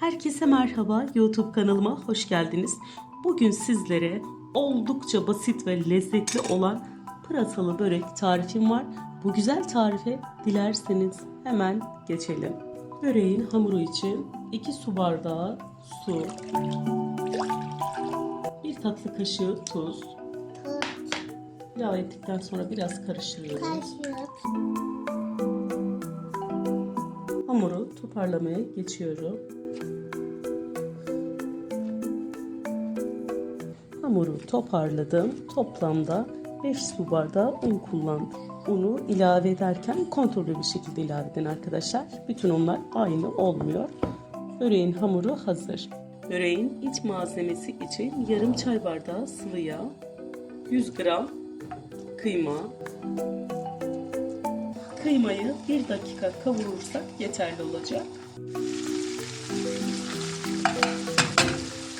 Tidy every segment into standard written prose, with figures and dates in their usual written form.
Herkese merhaba, YouTube kanalıma hoş geldiniz. Bugün sizlere oldukça basit ve lezzetli olan pırasalı börek tarifim var. Bu güzel tarife dilerseniz hemen geçelim. Böreğin hamuru için 2 su bardağı su, 1 tatlı kaşığı tuz ilave ettikten sonra biraz karıştırıyorum. Hamuru toparlamaya geçiyorum. Hamuru toparladım. Toplamda 5 su bardağı un kullandım. Unu ilave ederken kontrollü bir şekilde ilave edin arkadaşlar. Bütün unlar aynı olmuyor. Böreğin hamuru hazır. Böreğin iç malzemesi için yarım çay bardağı sıvı yağ, 100 gram kıyma. Kıymayı 1 dakika kavurursak yeterli olacak.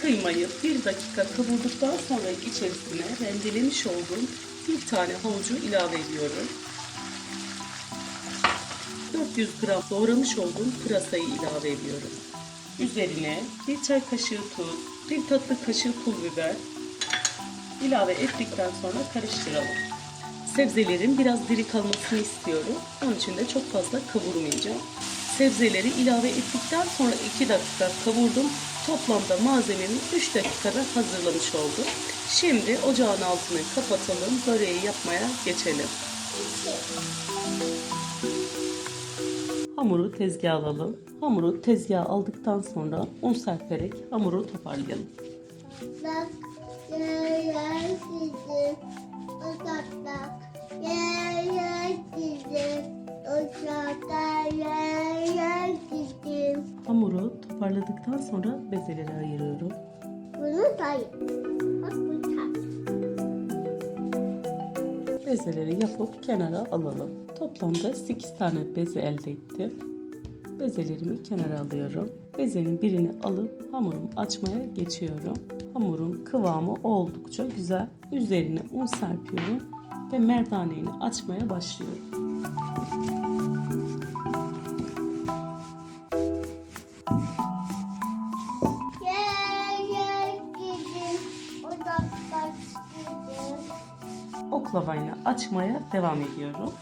Kıymayı 1 dakika kavurduktan sonra içerisine rendelemiş olduğum bir tane havucu ilave ediyorum. 400 gram doğramış olduğum pırasayı ilave ediyorum. Üzerine 1 çay kaşığı tuz, 1 tatlı kaşığı pul biber ilave ettikten sonra karıştıralım. Sebzelerin biraz diri kalmasını istiyorum. Onun için de çok fazla kavurmayacağım. Sebzeleri ilave ettikten sonra 2 dakika kavurdum. Toplamda malzememi 3 dakikada hazırlamış oldum. Şimdi ocağın altını kapatalım. Böreği yapmaya geçelim. Hamuru tezgaha alalım. Hamuru tezgaha aldıktan sonra un serperek hamuru toparlayalım. Hamuru toparladıktan sonra bezeleri ayırıyorum. Bezeleri yapıp kenara alalım. Toplamda 8 tane beze elde ettim. Bezelerimi kenara alıyorum. Bezenin birini alıp hamurumu açmaya geçiyorum. Hamurun kıvamı oldukça güzel. Üzerine un serpiyorum ve merdaneğini açmaya başlıyorum. Oklavayla açmaya devam ediyorum.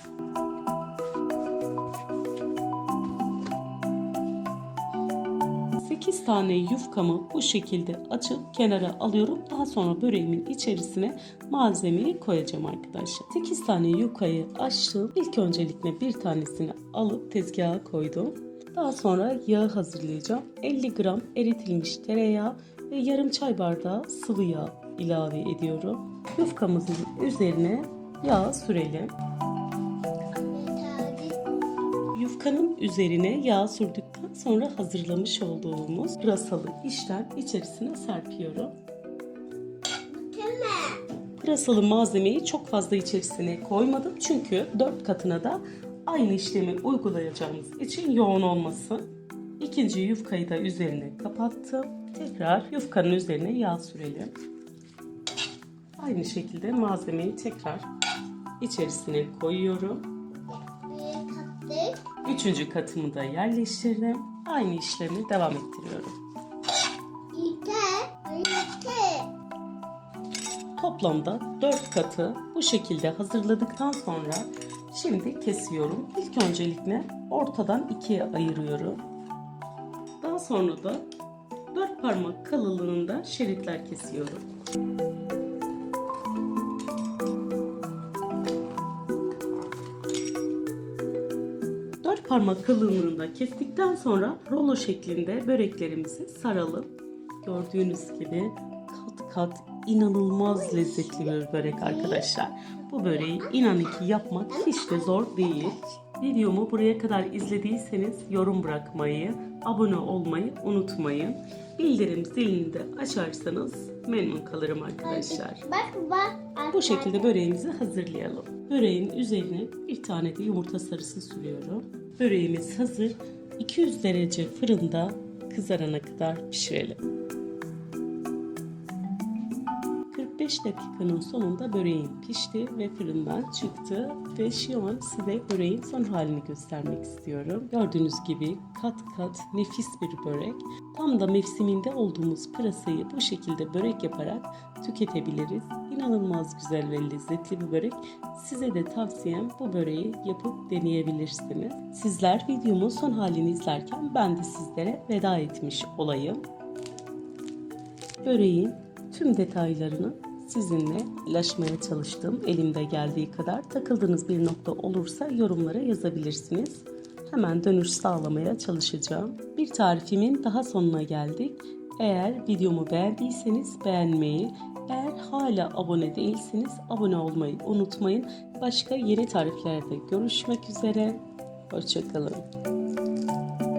Sekiz tane yufkamı bu şekilde açıp kenara alıyorum. Daha sonra böreğimin içerisine malzemeyi koyacağım arkadaşlar. 8 tane yufkayı açtım. İlk öncelikle bir tanesini alıp tezgaha koydum. Daha sonra yağı hazırlayacağım. 50 gram eritilmiş tereyağı ve yarım çay bardağı sıvı yağ ilave ediyorum. Yufkamızın üzerine yağ sürelim. Yufkanın üzerine yağ sürdükten sonra hazırlamış olduğumuz pırasalı işlem içerisine serpiyorum. Pırasalı malzemeyi çok fazla içerisine koymadım çünkü 4 katına da aynı işlemi uygulayacağımız için yoğun olmasın. İkinci yufkayı da üzerine kapattım. Tekrar yufkanın üzerine yağ sürelim. Aynı şekilde malzemeyi tekrar içerisine koyuyorum. Üçüncü katımı da yerleştirdim. Aynı işlemi devam ettiriyorum. Toplamda 4 katı bu şekilde hazırladıktan sonra şimdi kesiyorum. İlk öncelikle ortadan ikiye ayırıyorum. Daha sonra da 4 parmak kalınlığında şeritler kesiyorum. 4 parmak kalınlığında kestikten sonra rulo şeklinde böreklerimizi saralım. Gördüğünüz gibi kat kat inanılmaz lezzetli bir börek arkadaşlar. Bu böreği inanın ki yapmak hiç de zor değil. Videomu buraya kadar izlediyseniz yorum bırakmayı, abone olmayı unutmayın. Bildirim zilini de açarsanız memnun kalırım arkadaşlar. Bu şekilde böreğimizi hazırlayalım. Böreğin üzerine bir tane de yumurta sarısı sürüyorum. Böreğimiz hazır. 200 derece fırında kızarana kadar pişirelim. 5 dakikanın sonunda böreğim pişti ve fırından çıktı ve şu an size böreğin son halini göstermek istiyorum. Gördüğünüz gibi kat kat nefis bir börek. Tam da mevsiminde olduğumuz pırasayı bu şekilde börek yaparak tüketebiliriz. İnanılmaz güzel ve lezzetli bir börek. Size de tavsiyem bu böreği yapıp deneyebilirsiniz. Sizler videomun son halini izlerken ben de sizlere veda etmiş olayım. Böreğin tüm detaylarını sizinle paylaşmaya çalıştım. Elimde geldiği kadar. Takıldığınız bir nokta olursa yorumlara yazabilirsiniz. Hemen dönüş sağlamaya çalışacağım. Bir tarifimin daha sonuna geldik. Eğer videomu beğendiyseniz beğenmeyi, eğer hala abone değilseniz abone olmayı unutmayın. Başka yeni tariflerde görüşmek üzere. Hoşça kalın.